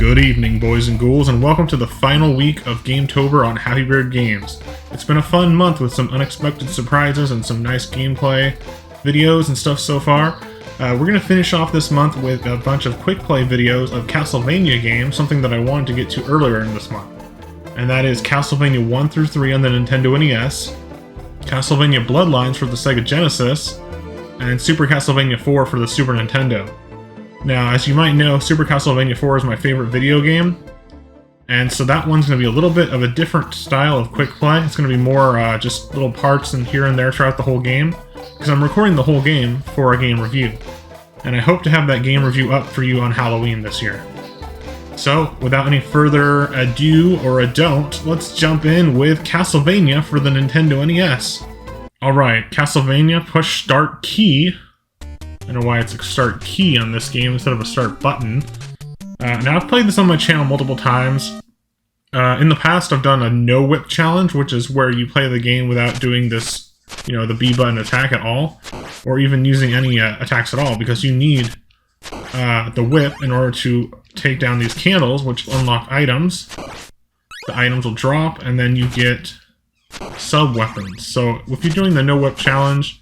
Good evening, boys and ghouls, and welcome to the final week of GameTober on Happy Beard Games. It's been a fun month with some unexpected surprises and some nice gameplay videos and stuff so far. We're going to finish off this month with a bunch of quick play videos of Castlevania games, something that I wanted to get to earlier in this month. And that is Castlevania 1 through 3 on the Nintendo NES, Castlevania Bloodlines for the Sega Genesis, and Super Castlevania 4 for the Super Nintendo. Now, as you might know, Super Castlevania 4 is my favorite video game, and so that one's going to be a little bit of a different style of quick play. It's going to be more just little parts and here and there throughout the whole game, because I'm recording the whole game for a game review, and I hope to have that game review up for you on Halloween this year. So, without any further ado or a don't, let's jump in with Castlevania for the Nintendo NES. Alright, Castlevania, push start key. I don't know why it's a start key on this game instead of a start button. Now, I've played this on my channel multiple times. In the past, I've done a no-whip challenge, which is where you play the game without doing this, the B button attack at all, or even using any attacks at all, because you need the whip in order to take down these candles, which unlock items. The items will drop, and then you get sub-weapons. So, if you're doing the no-whip challenge,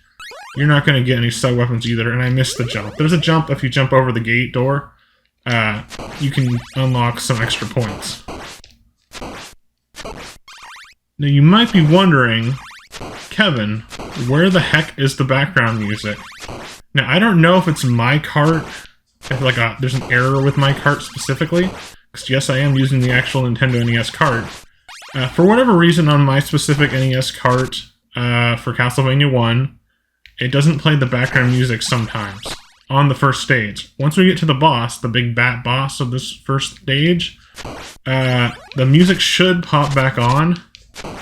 you're not going to get any sub-weapons either, and I missed the jump. There's a jump if you jump over the gate door. You can unlock some extra points. Now you might be wondering, Kevin, where the heck is the background music? Now I don't know if it's my cart, if there's an error with my cart specifically, because yes, I am using the actual Nintendo NES cart. For whatever reason on my specific NES cart for Castlevania 1, it doesn't play the background music sometimes on the first stage. Once we get to the boss, the big bat boss of this first stage, the music should pop back on,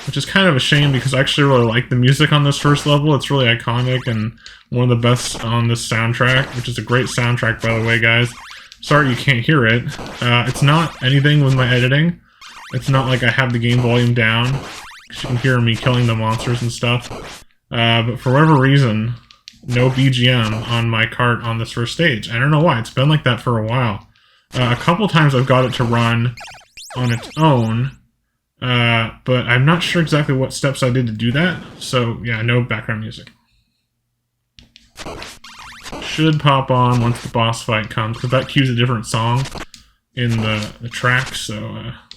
which is kind of a shame because I actually really like the music on this first level. It's really iconic and one of the best on this soundtrack, which is a great soundtrack, by the way, guys. Sorry you can't hear it. It's not anything with my editing. It's not like I have the game volume down, because you can hear me killing the monsters and stuff. But for whatever reason, no BGM on my cart on this first stage. I don't know why. It's been like that for a while. A couple times I've got it to run on its own, but I'm not sure exactly what steps I did to do that. So, yeah, no background music. Should pop on once the boss fight comes, because that cues a different song in the track. So,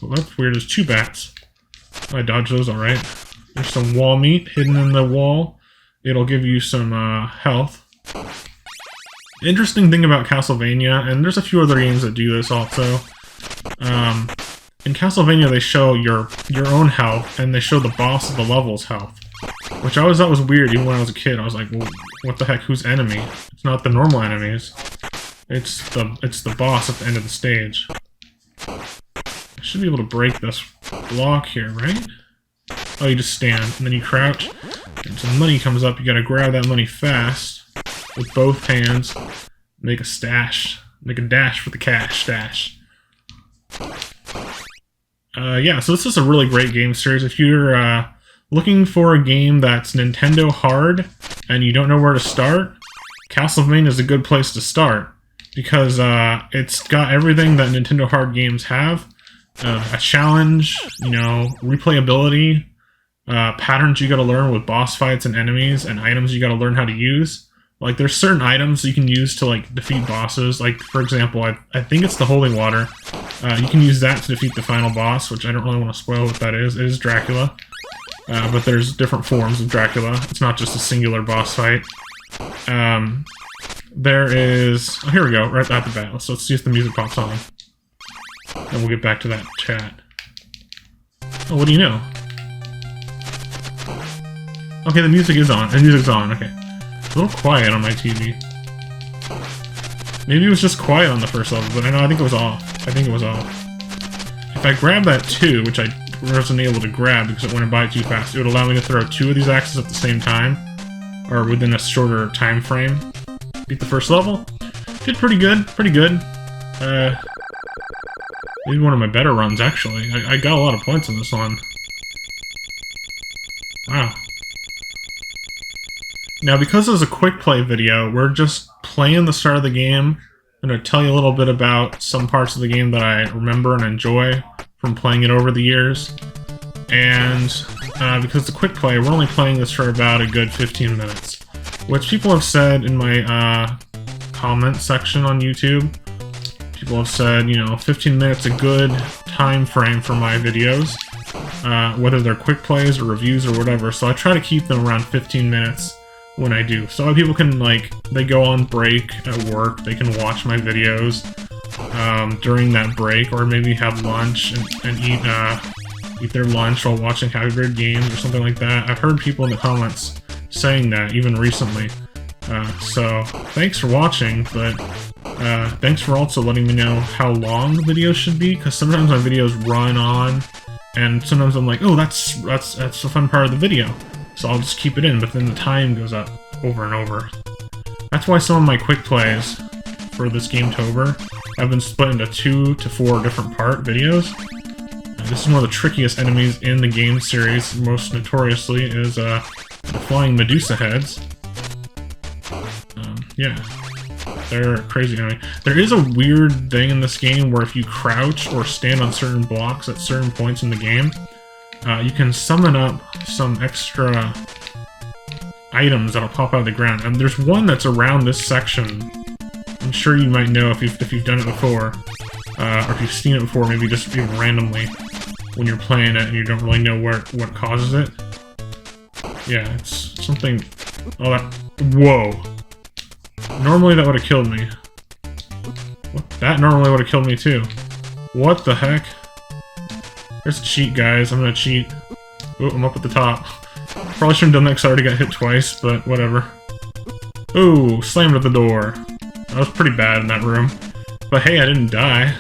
well, that's weird. There's two bats. I dodged those alright. There's some wall meat hidden in the wall. It'll give you some health. Interesting thing about Castlevania, and there's a few other games that do this also. In Castlevania, they show your own health, and they show the boss of the level's health, which I always thought was weird. Even when I was a kid, I was like, well, "What the heck? Who's enemy? It's not the normal enemies. It's the boss at the end of the stage." I should be able to break this block here, right? Oh, you just stand, and then you crouch, and some money comes up. You gotta grab that money fast with both hands. Make a stash. Make a dash for the cash stash. Yeah, so this is a really great game series. If you're looking for a game that's Nintendo hard and you don't know where to start, Castlevania is a good place to start, because it's got everything that Nintendo hard games have. A challenge, replayability, patterns you gotta learn with boss fights and enemies, and items you gotta learn how to use. Like, there's certain items you can use to, defeat bosses. Like, for example, I think it's the Holy Water. You can use that to defeat the final boss, which I don't really want to spoil what that is. It is Dracula. But there's different forms of Dracula. It's not just a singular boss fight. There is... Oh, here we go, right at the bat. So let's see if the music pops on. And we'll get back to that chat. Oh, what do you know? Okay, the music is on. The music's on, okay. A little quiet on my TV. Maybe it was just quiet on the first level, but I think it was off. I think it was off. If I grab that 2, which I wasn't able to grab because it went by too fast, it would allow me to throw 2 of these axes at the same time, or within a shorter time frame. Beat the first level. Did pretty good, pretty good. Maybe one of my better runs, actually. I got a lot of points on this one. Wow. Now, because this is a quick play video, we're just playing the start of the game I'm going to tell you a little bit about some parts of the game that I remember and enjoy from playing it over the years. And because the quick play, we're only playing this for about a good 15 minutes. Which people have said in my comment section on YouTube. People have said, you know, 15 minutes a good time frame for my videos. Whether they're quick plays or reviews or whatever. So I try to keep them around 15 minutes when I do. So people can, like, they go on break at work, they can watch my videos during that break, or maybe have lunch and eat their lunch while watching Happy Bird games or something like that. I've heard people in the comments saying that, even recently. So thanks for watching, but thanks for also letting me know how long the videos should be, because sometimes my videos run on, and sometimes I'm like, oh, that's the fun part of the video. So I'll just keep it in, but then the time goes up over and over. That's why some of my quick plays for this Gametober have been split into 2 to 4 different part videos. This is one of the trickiest enemies in the game series, most notoriously, is the flying Medusa heads. Yeah, they're a crazy enemy. There is a weird thing in this game where if you crouch or stand on certain blocks at certain points in the game, you can summon up some extra items that'll pop out of the ground. And there's one that's around this section. I'm sure you might know if you've done it before, or if you've seen it before, maybe just even randomly when you're playing it and you don't really know what causes it. Yeah, it's something. Oh, that. Whoa! Normally that would have killed me. What? That normally would have killed me too. What the heck? There's a cheat, guys. I'm gonna cheat. Oh, I'm up at the top. Probably shouldn't have done that because I already got hit twice, but whatever. Ooh, slammed at the door. I was pretty bad in that room. But hey, I didn't die.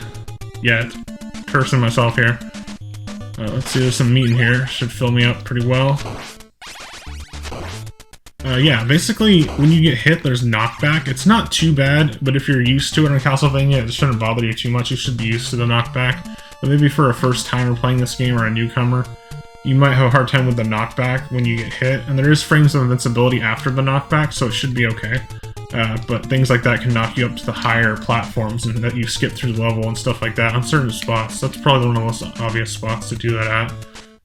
Yet. Cursing myself here. Let's see, there's some meat in here. Should fill me up pretty well. Yeah, basically, when you get hit, there's knockback. It's not too bad, but if you're used to it in Castlevania, it shouldn't bother you too much. You should be used to the knockback. But maybe for a first timer playing this game or a newcomer, you might have a hard time with the knockback when you get hit. And there is frames of invincibility after the knockback, so it should be okay. But things like that can knock you up to the higher platforms and that you skip through the level and stuff like that on certain spots. That's probably one of the most obvious spots to do that at.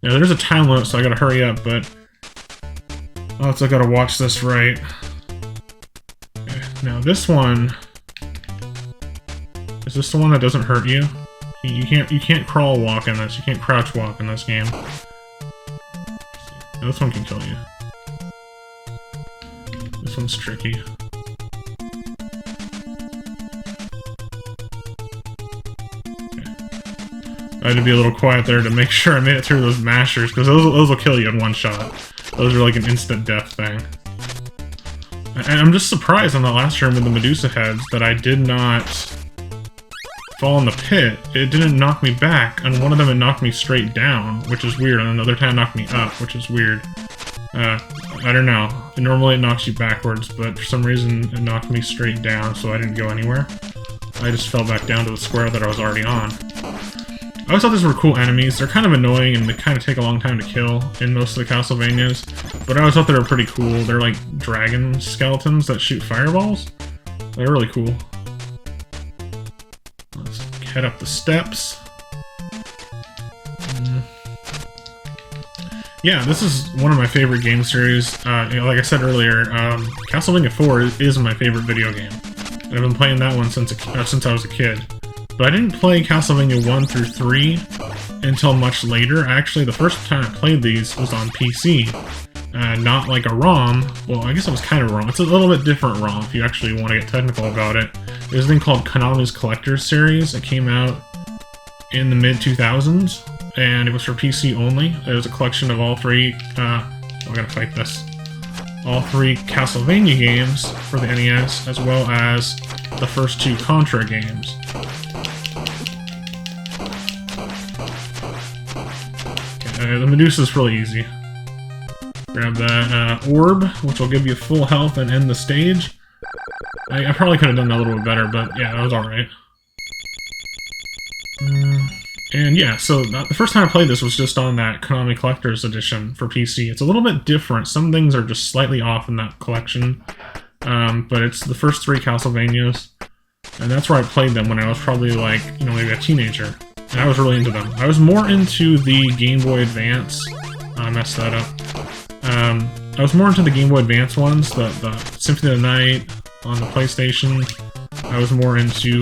Now, there's a time limit, so I gotta hurry up, but oh, so I gotta watch this right. Okay, now this one, is this the one that doesn't hurt you? You can't crawl walk in this. You can't crouch walk in this game. Now, this one can kill you. This one's tricky. Okay. I had to be a little quiet there to make sure I made it through those mashers, because those will kill you in one shot. Those are like an instant death thing. And I'm just surprised on the last room with the Medusa heads that I did not fall in the pit. It didn't knock me back. On one of them it knocked me straight down, which is weird. On another time it knocked me up, which is weird. I don't know. Normally it knocks you backwards, but for some reason it knocked me straight down, so I didn't go anywhere. I just fell back down to the square that I was already on. I always thought these were cool enemies. They're kind of annoying and they kind of take a long time to kill in most of the Castlevanias, but I always thought they were pretty cool. They're like dragon skeletons that shoot fireballs. They're really cool. Let's head up the steps. Yeah, this is one of my favorite game series. Like I said earlier, Castlevania 4 is my favorite video game. I've been playing that one since I was a kid. But I didn't play Castlevania 1 through 3 until much later. Actually, the first time I played these was on PC. Not like a ROM. Well, I guess it was kind of ROM. It's a little bit different ROM if you actually want to get technical about it. There's a thing called Konami's Collector's Series. It came out in the mid-2000s, and it was for PC only. It was a collection of all three... I gotta fight this. All three Castlevania games for the NES, as well as the first 2 Contra games. The Medusa's really easy. Grab that orb, which will give you full health and end the stage. I probably could have done that a little bit better, but yeah, that was alright. And yeah, so the first time I played this was just on that Konami Collector's Edition for PC. It's a little bit different. Some things are just slightly off in that collection. But it's the first 3 Castlevanias. And that's where I played them when I was probably like, you know, maybe a teenager. And I was really into them. I was more into the Game Boy Advance. I messed that up. I was more into the Game Boy Advance ones, the Symphony of the Night on the PlayStation. I was more into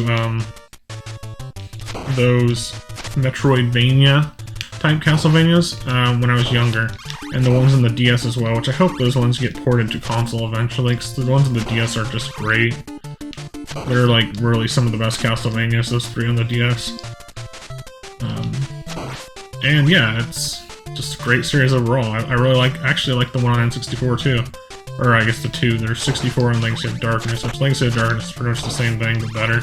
those Metroidvania type Castlevanias when I was younger. And the ones on the DS as well, which I hope those ones get ported to console eventually, because the ones on the DS are just great. They're like really some of the best Castlevanias, those three on the DS. And yeah, it's just a great series overall. I really actually like the one on N64 too. Or I guess the two. There's 64 and Legacy of Darkness, which Legacy of Darkness is pretty much the same thing, but better.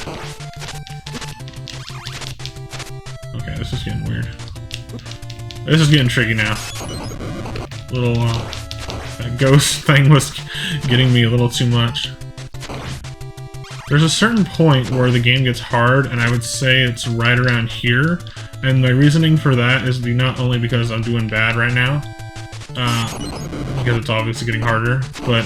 Okay, this is getting weird. This is getting tricky now. Little, that ghost thing was getting me a little too much. There's a certain point where the game gets hard, and I would say it's right around here. And my reasoning for that is not only because I'm doing bad right now, because it's obviously getting harder, but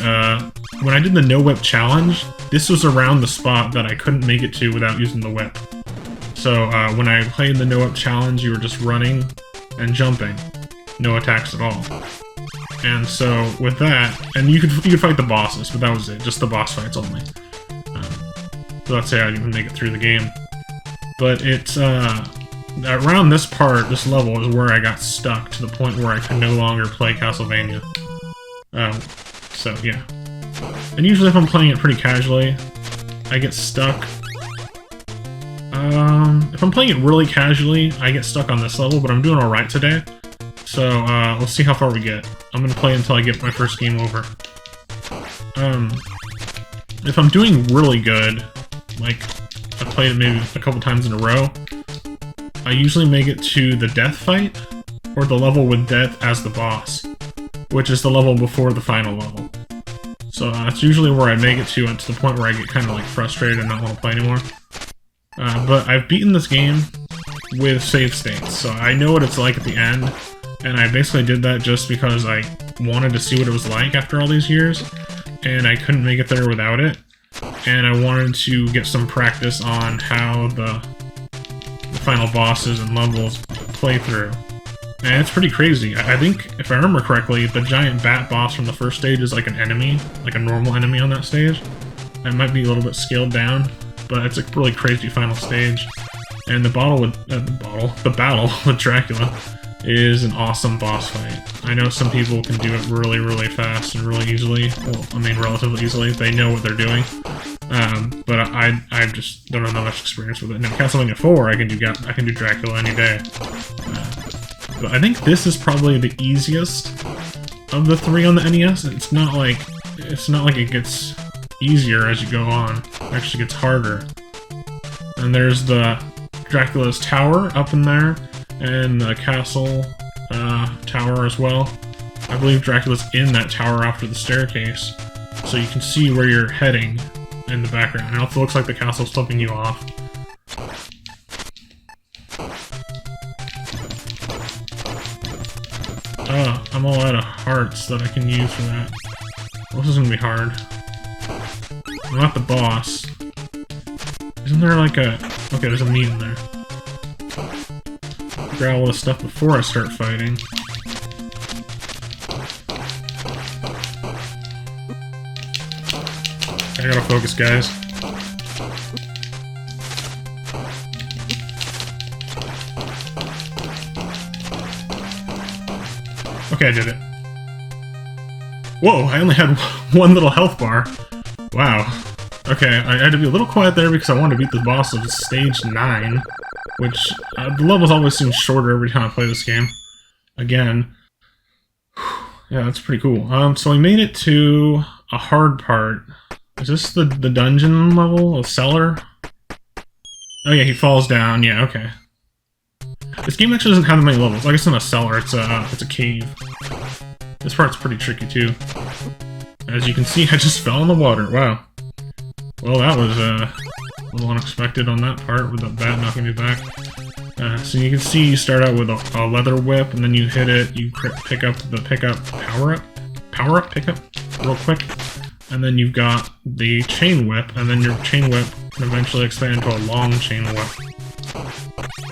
when I did the no whip challenge, this was around the spot that I couldn't make it to without using the whip. So when I played the no whip challenge, you were just running and jumping, no attacks at all. And so with that, and you could fight the bosses, but that was it, just the boss fights only. So let's say I didn't even make it through the game. But it's around this part, this level, is where I got stuck to the point where I could no longer play Castlevania. So yeah. And usually if I'm playing it pretty casually, I get stuck. If I'm playing it really casually, I get stuck on this level, but I'm doing alright today. So we'll see how far we get. I'm gonna play until I get my first game over. If I'm doing really good, like I've played it maybe a couple times in a row, I usually make it to the death fight, or the level with death as the boss, which is the level before the final level. So that's usually where I make it to the point where I get kind of like frustrated and not want to play anymore. But I've beaten this game with save states, so I know what it's like at the end, and I basically did that just because I wanted to see what it was like after all these years, and I couldn't make it there without it, and I wanted to get some practice on how the final bosses and levels play through. And it's pretty crazy. I think, if I remember correctly, the giant bat boss from the first stage is like an enemy, like a normal enemy on that stage. It might be a little bit scaled down, but it's a really crazy final stage. And the battle with Dracula is an awesome boss fight. I know some people can do it really, really fast and really easily. Well, I mean, relatively easily. They know what they're doing. But I just don't have that much experience with it. Now, Castlevania 4, I can do Dracula any day. But I think this is probably the easiest of the three on the NES. It's not like it gets easier as you go on. It actually gets harder. And there's the Dracula's tower up in there, and the castle tower as well. I believe Dracula's in that tower after the staircase, so you can see where you're heading in the background. It also looks like the castle's flipping you off. I'm all out of hearts that I can use for that. Well, this is gonna be hard. I'm not the boss. Isn't there like a... Okay, there's a meat in there. Grab all this stuff before I start fighting. I gotta focus, guys. Okay, I did it. Whoa, I only had one little health bar. Wow. Okay, I had to be a little quiet there because I wanted to beat the boss of stage 9, which the levels always seem shorter every time I play this game. Again. Yeah, that's pretty cool. So we made it to a hard part. Is this the dungeon level? A cellar? Oh yeah, he falls down. Yeah, okay. This game actually doesn't have that many levels. Like, it's not a cellar, it's a cave. This part's pretty tricky too. As you can see, I just fell in the water. Wow. Well, that was a little unexpected on that part with the bat knocking me back. So you can see you start out with a leather whip, and then you hit it, you pick up the power-up pickup real quick, and then you've got the chain whip, and then your chain whip and eventually expand into a long chain weapon.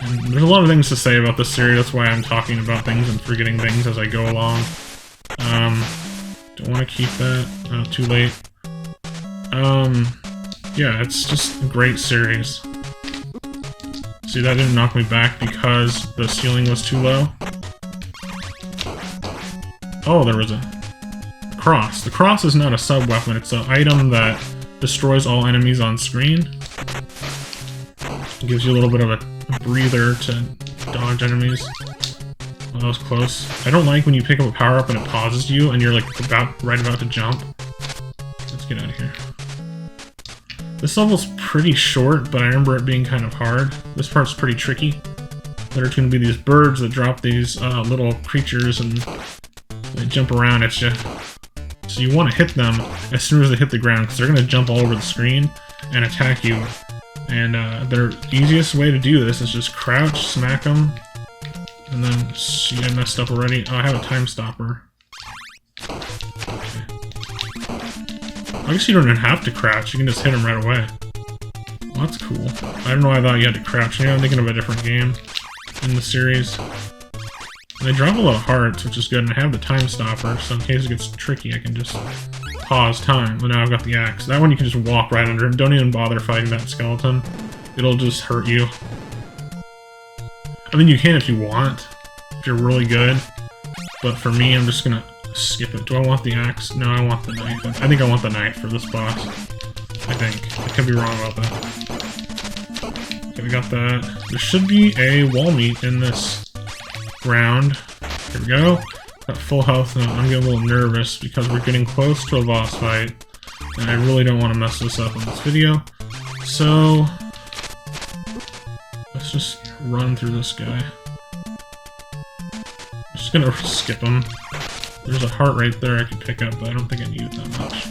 And there's a lot of things to say about this series, that's why I'm talking about things and forgetting things as I go along. Don't want to keep that. Too late. Yeah, it's just a great series. See, that didn't knock me back because the ceiling was too low. Oh, there was a cross. The cross is not a sub-weapon, it's an item that destroys all enemies on screen. It gives you a little bit of a breather to dodge enemies. Oh, that was close. I don't like when you pick up a power-up and it pauses you and you're like right about to jump. Let's get out of here. This level's pretty short, but I remember it being kind of hard. This part's pretty tricky. There's going to be these birds that drop these little creatures and they jump around at you. So you want to hit them as soon as they hit the ground, because they're going to jump all over the screen and attack you. And the easiest way to do this is just crouch, smack them, and then see, I messed up already. Oh, I have a time stopper. I guess you don't even have to crouch, you can just hit them right away. Well, that's cool. I don't know why I thought you had to crouch. Maybe I'm thinking of a different game in the series. And they drop a lot of hearts, which is good, and I have the time stopper, so in case it gets tricky, I can just pause time. But now I've got the axe. That one you can just walk right under him. Don't even bother fighting that skeleton. It'll just hurt you. I mean, you can if you want, if you're really good. But for me, I'm just gonna skip it. Do I want the axe? No, I want the knife. I think I want the knife for this boss. I think. I could be wrong about that. Okay, we got that. There should be a wall meat in this round. Here we go. Got full health now. I'm getting a little nervous because we're getting close to a boss fight. And I really don't want to mess this up in this video. So let's just run through this guy. I'm just gonna skip him. There's a heart right there I can pick up, but I don't think I need it that much.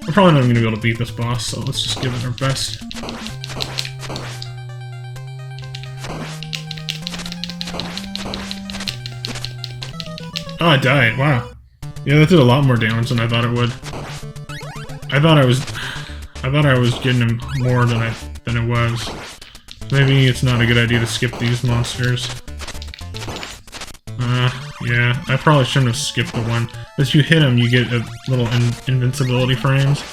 We're probably not even going to be able to beat this boss, so let's just give it our best. Oh, I died. Wow. Yeah, that did a lot more damage than I thought it would. I thought I was getting him more than it was. Maybe it's not a good idea to skip these monsters. Yeah, I probably shouldn't have skipped the one. If you hit him, you get a little invincibility frames,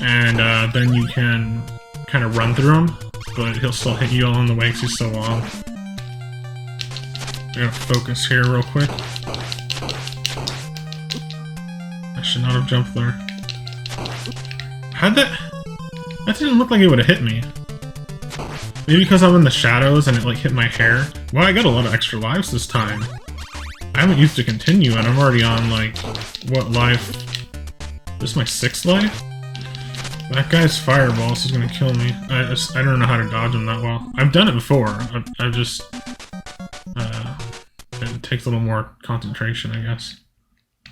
and then you can kind of run through him, but he'll still hit you along the way because he's so long. I gotta focus here real quick. I should not have jumped there. How'd that... That didn't look like it would have hit me. Maybe because I'm in the shadows and it like hit my hair. Wow, I got a lot of extra lives this time. I haven't used to continue, and I'm already on, like, what life? This is my 6th life? That guy's fireballs is gonna kill me. I don't know how to dodge him that well. I've done it before. I've just... it takes a little more concentration, I guess.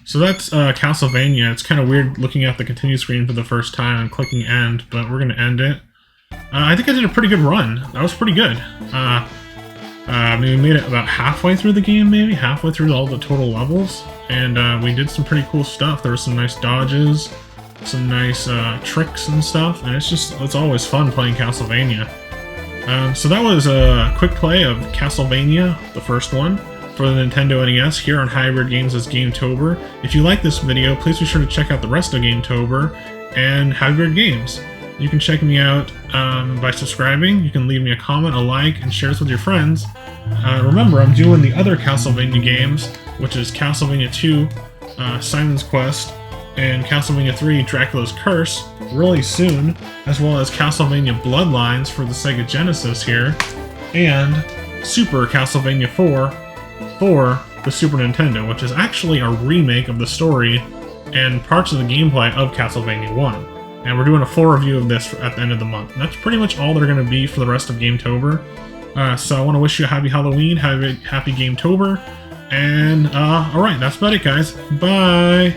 So that's Castlevania. It's kind of weird looking at the continue screen for the first time and clicking end, but we're gonna end it. I think I did a pretty good run. That was pretty good. We made it about halfway through the game, maybe? Halfway through all the total levels. And we did some pretty cool stuff. There were some nice dodges, some nice tricks and stuff. And it's always fun playing Castlevania. So that was a quick play of Castlevania, the first one, for the Nintendo NES here on Hybrid Games as GameTober. If you like this video, please be sure to check out the rest of GameTober and Hybrid Games. You can check me out by subscribing. You can leave me a comment, a like, and share this with your friends. Remember, I'm doing the other Castlevania games, which is Castlevania 2, Simon's Quest, and Castlevania 3, Dracula's Curse, really soon, as well as Castlevania Bloodlines for the Sega Genesis here, and Super Castlevania 4 for the Super Nintendo, which is actually a remake of the story and parts of the gameplay of Castlevania 1. And we're doing a full review of this at the end of the month. And that's pretty much all they're going to be for the rest of GameTober. So I want to wish you a happy Halloween, happy GameTober, and alright, that's about it, guys. Bye!